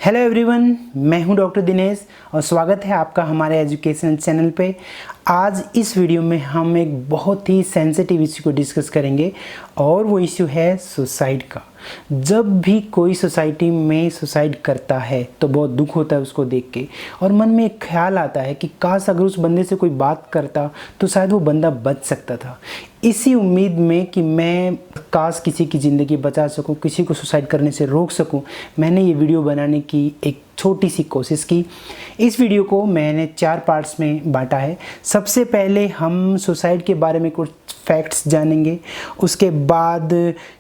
Hello everyone, मैं हूं doctor Dinesh और स्वागत है आपका हमारे एजुकेशन चैनल पे। आज इस वीडियो में हम एक बहुत ही सेंसिटिव इश्यू को डिस्कस करेंगे और वो इश्यू है सुसाइड का। जब भी कोई सोसाइटी में सुसाइड करता है तो बहुत दुख होता है उसको देख के, और मन में एक ख्याल आता है कि काश अगर उस बंदे से कोई बात करता तो शायद वो बंदा बच सकता था। इसी उम्मीद में कि मैं काश किसी की ज़िंदगी बचा सकूं, किसी को सुसाइड करने से रोक सकूं, मैंने ये वीडियो बनाने की एक छोटी सी कोशिश की। इस वीडियो को मैंने 4 पार्ट्स में बांटा है। सबसे पहले हम सुसाइड के बारे में कुछ फैक्ट्स जानेंगे, उसके बाद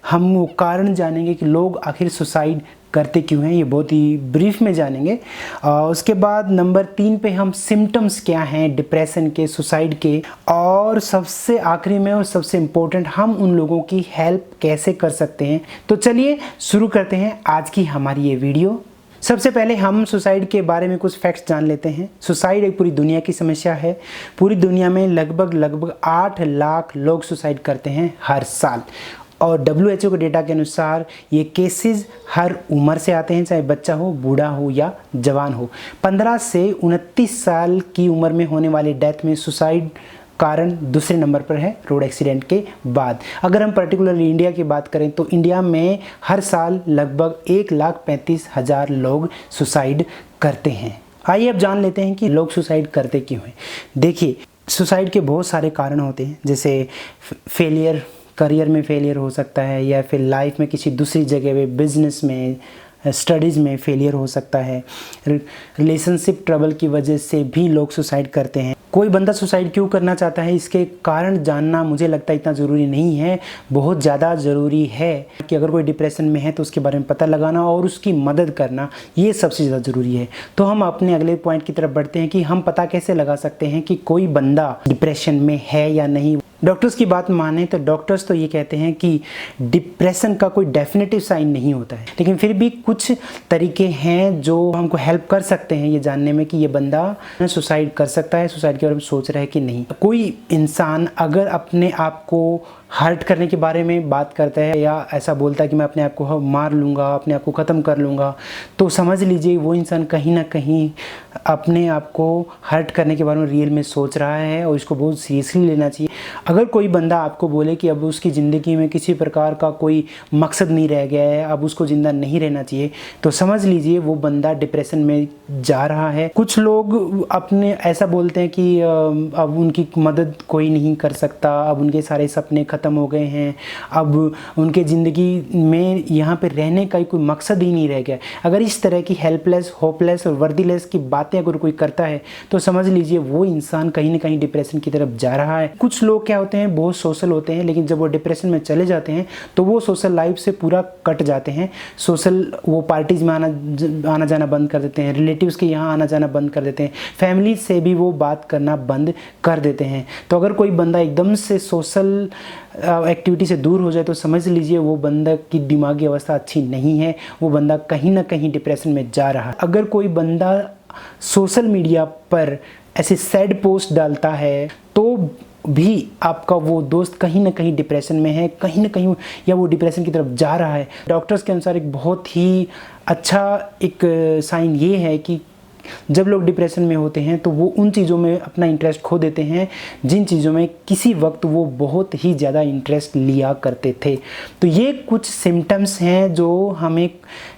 हम वो कारण जानेंगे कि लोग आखिर सुसाइड करते क्यों हैं, ये बहुत ही ब्रीफ में जानेंगे। उसके बाद नंबर 3 पे हम सिम्टम्स क्या हैं डिप्रेशन के, सुसाइड के, और सबसे आखिरी में और सबसे इम्पोर्टेंट हम उन लोगों की हेल्प कैसे कर सकते हैं। तो चलिए शुरू करते हैं आज की हमारी ये वीडियो। सबसे पहले हम सुसाइड के बारे में कुछ फैक्ट्स जान लेते हैं। सुसाइड एक पूरी दुनिया की समस्या है। पूरी दुनिया में लगभग 8 लाख लोग सुसाइड करते हैं हर साल, और WHO के डेटा के अनुसार ये केसेस हर उम्र से आते हैं, चाहे बच्चा हो, बूढ़ा हो या जवान हो। 15 से 29 साल की उम्र में होने वाली डेथ में सुसाइड कारण दूसरे नंबर पर है रोड एक्सीडेंट के बाद। अगर हम पर्टिकुलरली इंडिया की बात करें तो इंडिया में हर साल लगभग 1,35,000 लोग सुसाइड करते हैं। आइए अब जान लेते हैं कि लोग सुसाइड करते क्यों हैं। देखिए, सुसाइड के बहुत सारे कारण होते हैं, जैसे फेलियर, करियर में फेलियर हो सकता है, या फिर लाइफ में किसी दूसरी जगह पे, बिजनेस में, स्टडीज़ में फेलियर हो सकता है। रिलेशनशिप ट्रबल की वजह से भी लोग सुसाइड करते हैं। कोई बंदा सुसाइड क्यों करना चाहता है, इसके कारण जानना मुझे लगता है इतना ज़रूरी नहीं है। बहुत ज़्यादा ज़रूरी है कि अगर कोई डिप्रेशन में है तो उसके बारे में पता लगाना और उसकी मदद करना, ये सबसे ज़्यादा ज़रूरी है। तो हम अपने अगले पॉइंट की तरफ बढ़ते हैं कि हम पता कैसे लगा सकते हैं कि कोई बंदा डिप्रेशन में है या नहीं। डॉक्टर्स की बात माने तो डॉक्टर्स तो ये कहते हैं कि डिप्रेशन का कोई डेफिनेटिव साइन नहीं होता है, लेकिन फिर भी कुछ तरीके हैं जो हमको हेल्प कर सकते हैं ये जानने में कि ये बंदा सुसाइड कर सकता है, सुसाइड के बारे में सोच रहा है कि नहीं। कोई इंसान अगर अपने आप को हर्ट करने के बारे में बात करता है या ऐसा बोलता है कि मैं अपने आप को मार लूँगा, अपने आप को ख़त्म कर लूँगा, तो समझ लीजिए वो इंसान कहीं ना कहीं अपने आप को हर्ट करने के बारे में रियल में सोच रहा है और इसको बहुत सीरियसली लेना चाहिए। अगर कोई बंदा आपको बोले कि अब उसकी ज़िंदगी में किसी प्रकार का कोई मकसद नहीं रह गया है, अब उसको ज़िंदा नहीं रहना चाहिए, तो समझ लीजिए वो बंदा डिप्रेशन में जा रहा है। कुछ लोग अपने ऐसा बोलते हैं कि अब उनकी मदद कोई नहीं कर सकता, अब उनके सारे सपने ख़त्म हो गए हैं, अब उनके ज़िंदगी में यहाँ पे रहने का कोई मकसद ही नहीं रह गया। अगर इस तरह की हेल्पलेस, होपलेस और वर्दीलेस की बातें अगर कोई करता है तो समझ लीजिए वो इंसान कहीं ना कहीं डिप्रेशन की तरफ जा रहा है। कुछ लोग क्या होते हैं, बहुत सोशल होते हैं, लेकिन जब वो डिप्रेशन में चले जाते हैं तो वो सोशल लाइफ से पूरा कट जाते हैं। वो पार्टीज़ में आना जाना बंद कर देते हैं, रिलेटिव्स के यहाँ आना जाना बंद कर देते हैं, फैमिली से भी वो बात करना बंद कर देते हैं। तो अगर कोई बंदा एकदम से सोशल एक्टिविटी से दूर हो जाए तो समझ लीजिए वो बंदा की दिमागी अवस्था अच्छी नहीं है, वो बंदा कहीं ना कहीं डिप्रेशन में जा रहा है। अगर कोई बंदा सोशल मीडिया पर ऐसे सैड पोस्ट डालता है तो भी आपका वो दोस्त कहीं ना कहीं डिप्रेशन में है, कहीं ना कहीं, या वो डिप्रेशन की तरफ जा रहा है। डॉक्टर्स के अनुसार एक बहुत ही अच्छा एक साइन ये है कि जब लोग डिप्रेशन में होते हैं तो वो उन चीज़ों में अपना इंटरेस्ट खो देते हैं जिन चीज़ों में किसी वक्त वो बहुत ही ज़्यादा इंटरेस्ट लिया करते थे। तो ये कुछ सिम्टम्स हैं जो हमें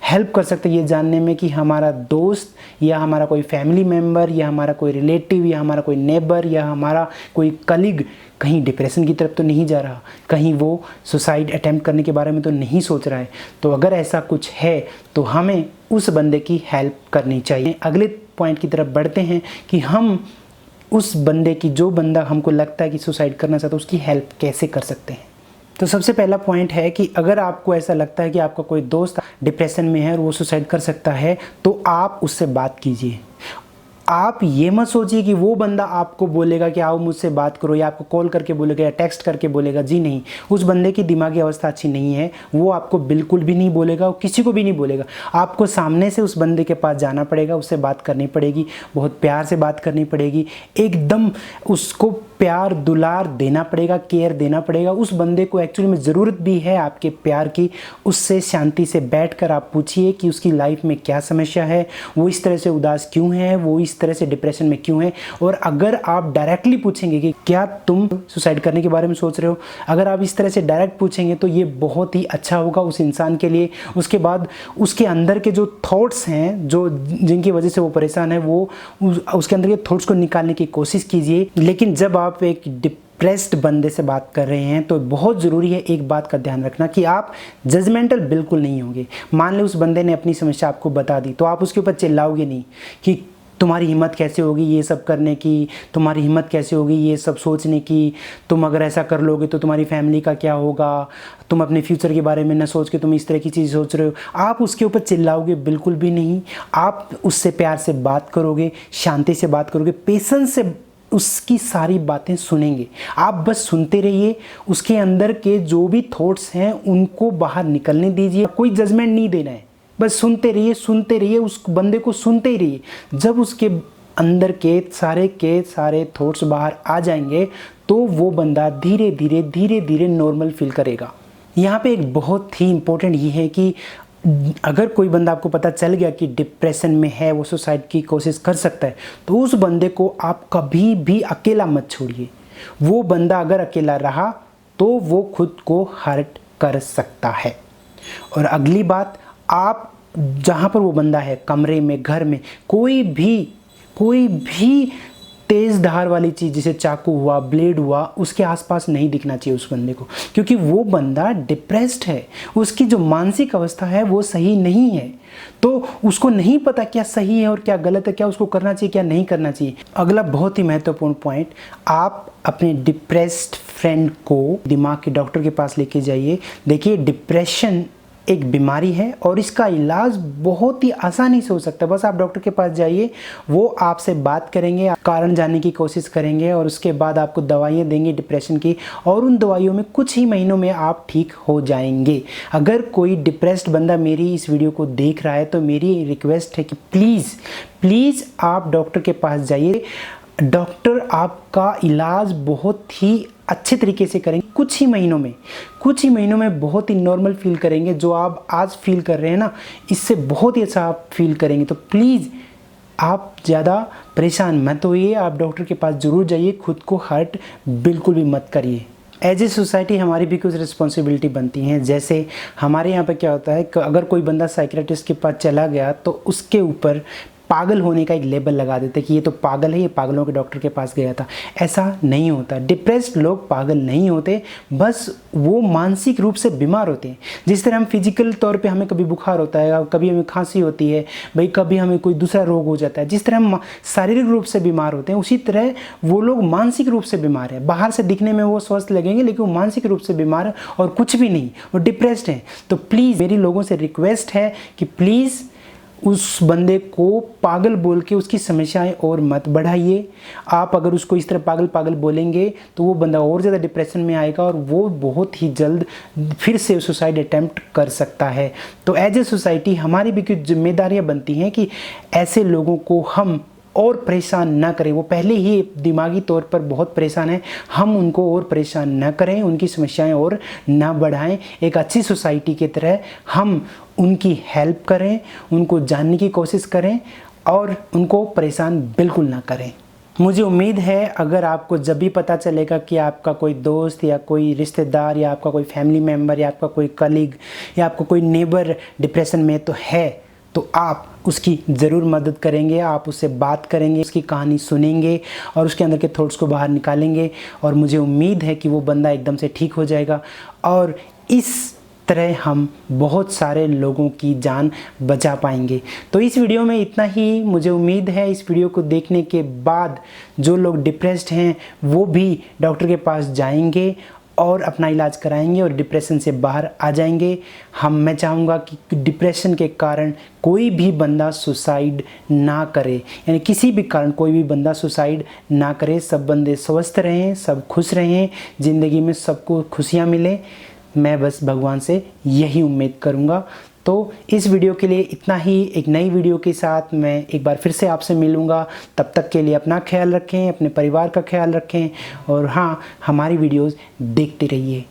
हेल्प कर सकते हैं ये जानने में कि हमारा दोस्त या हमारा कोई फैमिली मेम्बर या हमारा कोई रिलेटिव या हमारा कोई नेबर या हमारा कोई कलीग कहीं डिप्रेशन की तरफ तो नहीं जा रहा, कहीं वो सुसाइड अटेम्प्ट करने के बारे में तो नहीं सोच रहा है। तो अगर ऐसा कुछ है तो हमें उस बंदे की हेल्प करनी चाहिए। अगले पॉइंट की तरफ बढ़ते हैं कि हम उस बंदे की, जो बंदा हमको लगता है कि सुसाइड करना चाहता है, उसकी हेल्प कैसे कर सकते हैं। तो सबसे पहला पॉइंट है कि अगर आपको ऐसा लगता है कि आपका कोई दोस्त डिप्रेशन में है और वो सुसाइड कर सकता है तो आप उससे बात कीजिए। आप ये मत सोचिए कि वो बंदा आपको बोलेगा कि आओ मुझसे बात करो, या आपको कॉल करके बोलेगा या टेक्स्ट करके बोलेगा। जी नहीं, उस बंदे की दिमागी अवस्था अच्छी नहीं है, वो आपको बिल्कुल भी नहीं बोलेगा और किसी को भी नहीं बोलेगा। आपको सामने से उस बंदे के पास जाना पड़ेगा, उससे बात करनी पड़ेगी, बहुत प्यार से बात करनी पड़ेगी, एकदम उसको प्यार दुलार देना पड़ेगा, केयर देना पड़ेगा। उस बंदे को एक्चुअली में ज़रूरत भी है आपके प्यार की। उससे शांति से बैठकर आप पूछिए कि उसकी लाइफ में क्या समस्या है, वो इस तरह से उदास क्यों है, वो इस तरह से डिप्रेशन में क्यों है। और अगर आप डायरेक्टली पूछेंगे कि क्या तुम सुसाइड करने के बारे में सोच रहे हो, अगर आप इस तरह से डायरेक्ट पूछेंगे तो ये बहुत ही अच्छा होगा उस इंसान के लिए। उसके बाद उसके अंदर के जो थॉट्स हैं, जो जिनकी वजह से वो परेशान है, वो उसके अंदर के थॉट्स को निकालने की कोशिश कीजिए। लेकिन जब आप एक डिप्रेस्ड बंदे से बात कर रहे हैं तो बहुत ज़रूरी है एक बात का ध्यान रखना कि आप जजमेंटल बिल्कुल नहीं होंगे। मान लो उस बंदे ने अपनी समस्या आपको बता दी तो आप उसके ऊपर चिल्लाओगे नहीं कि तुम्हारी हिम्मत कैसे होगी ये सब करने की, तुम्हारी हिम्मत कैसे होगी ये सब सोचने की, तुम अगर ऐसा कर लोगे तो तुम्हारी फैमिली का क्या होगा, तुम अपने फ्यूचर के बारे में न सोच के तुम इस तरह की चीज़ सोच रहे हो। आप उसके ऊपर चिल्लाओगे बिल्कुल भी नहीं। आप उससे प्यार से बात करोगे, शांति से बात करोगे, पेशेंस से उसकी सारी बातें सुनेंगे। आप बस सुनते रहिए, उसके अंदर के जो भी थॉट्स हैं उनको बाहर निकलने दीजिए। कोई जजमेंट नहीं देना है, बस सुनते रहिए, उस बंदे को सुनते ही रहिए। जब उसके अंदर के सारे थॉट्स बाहर आ जाएंगे तो वो बंदा धीरे धीरे नॉर्मल फील करेगा। यहाँ पे एक बहुत ही इम्पोर्टेंट ये है कि अगर कोई बंदा आपको पता चल गया कि डिप्रेशन में है, वो सुसाइड की कोशिश कर सकता है, तो उस बंदे को आप कभी भी अकेला मत छोड़िए। वो बंदा अगर अकेला रहा तो वो खुद को हर्ट कर सकता है। और अगली बात, आप जहाँ पर वो बंदा है, कमरे में, घर में, कोई भी तेज़ धार वाली चीज़ जैसे चाकू हुआ, ब्लेड हुआ, उसके आसपास नहीं दिखना चाहिए उस बंदे को, क्योंकि वो बंदा डिप्रेस्ड है। उसकी जो मानसिक अवस्था है वो सही नहीं है, तो उसको नहीं पता क्या सही है और क्या गलत है, क्या उसको करना चाहिए क्या नहीं करना चाहिए। अगला बहुत ही महत्वपूर्ण पॉइंट, आप अपने डिप्रेस्ड फ्रेंड को दिमाग के डॉक्टर के पास लेके जाइए। देखिए, डिप्रेशन एक बीमारी है और इसका इलाज बहुत ही आसानी से हो सकता है। बस आप डॉक्टर के पास जाइए, वो आपसे बात करेंगे, कारण जानने की कोशिश करेंगे और उसके बाद आपको दवाइयाँ देंगे डिप्रेशन की, और उन दवाइयों में कुछ ही महीनों में आप ठीक हो जाएंगे। अगर कोई डिप्रेस्ड बंदा मेरी इस वीडियो को देख रहा है तो मेरी रिक्वेस्ट है कि प्लीज़ आप डॉक्टर के पास जाइए। डॉक्टर आपका इलाज बहुत ही अच्छे तरीके से करेंगे। कुछ ही महीनों में बहुत ही नॉर्मल फील करेंगे। जो आप आज फील कर रहे हैं ना, इससे बहुत ही अच्छा आप फील करेंगे। तो प्लीज़ आप ज़्यादा परेशान मत होइए, आप डॉक्टर के पास ज़रूर जाइए, खुद को हर्ट बिल्कुल भी मत करिए। एज ए सोसाइटी हमारी भी कुछ रिस्पॉन्सिबिलिटी बनती हैं। जैसे हमारे यहाँ पे क्या होता है कि अगर कोई बंदा साइकियाट्रिस्ट के पास चला गया तो उसके ऊपर पागल होने का एक लेबल लगा देते कि ये तो पागल है, ये पागलों के डॉक्टर के पास गया था। ऐसा नहीं होता। डिप्रेस्ड लोग पागल नहीं होते, बस वो मानसिक रूप से बीमार होते हैं। जिस तरह हम फिजिकल तौर पे हमें कभी बुखार होता है, कभी हमें खांसी होती है, भाई कभी हमें कोई दूसरा रोग हो जाता है, जिस तरह हम शारीरिक रूप से बीमार होते हैं, उसी तरह वो लोग मानसिक रूप से बीमार है। बाहर से दिखने में वो स्वस्थ लगेंगे लेकिन वो मानसिक रूप से बीमार है और कुछ भी नहीं, वो डिप्रेस्ड हैं। तो प्लीज़ मेरी लोगों से रिक्वेस्ट है कि प्लीज़ उस बंदे को पागल बोल के उसकी समस्याएं और मत बढ़ाइए। आप अगर उसको इस तरह पागल बोलेंगे तो वो बंदा और ज़्यादा डिप्रेशन में आएगा और वो बहुत ही जल्द फिर से सुसाइड अटेम्प्ट कर सकता है। तो एज ए सोसाइटी हमारी भी कुछ जिम्मेदारियां बनती हैं कि ऐसे लोगों को हम और परेशान ना करें। वो पहले ही दिमागी तौर पर बहुत परेशान है, हम उनको और परेशान ना करें, उनकी समस्याएं और ना बढ़ाएं। एक अच्छी सोसाइटी की तरह हम उनकी हेल्प करें, उनको जानने की कोशिश करें और उनको परेशान बिल्कुल ना करें। मुझे उम्मीद है अगर आपको जब भी पता चलेगा कि आपका कोई दोस्त या कोई रिश्तेदार या आपका कोई फैमिली मेम्बर या आपका कोई कलीग या आपका कोई नेबर डिप्रेशन में तो है, तो आप उसकी ज़रूर मदद करेंगे, आप उससे बात करेंगे, उसकी कहानी सुनेंगे और उसके अंदर के थॉट्स को बाहर निकालेंगे। और मुझे उम्मीद है कि वो बंदा एकदम से ठीक हो जाएगा और इस तरह हम बहुत सारे लोगों की जान बचा पाएंगे। तो इस वीडियो में इतना ही। मुझे उम्मीद है इस वीडियो को देखने के बाद जो लोग डिप्रेस्ड हैं वो भी डॉक्टर के पास जाएंगे और अपना इलाज कराएंगे और डिप्रेशन से बाहर आ जाएंगे। मैं चाहूँगा कि डिप्रेशन के कारण कोई भी बंदा सुसाइड ना करे, यानी किसी भी कारण कोई भी बंदा सुसाइड ना करे। सब बंदे स्वस्थ रहें, सब खुश रहें, ज़िंदगी में सबको खुशियाँ मिलें। मैं बस भगवान से यही उम्मीद करूँगा। तो इस वीडियो के लिए इतना ही। एक नई वीडियो के साथ मैं एक बार फिर से आपसे मिलूँगा। तब तक के लिए अपना ख्याल रखें, अपने परिवार का ख्याल रखें और हाँ, हमारी वीडियोज़ देखते रहिए।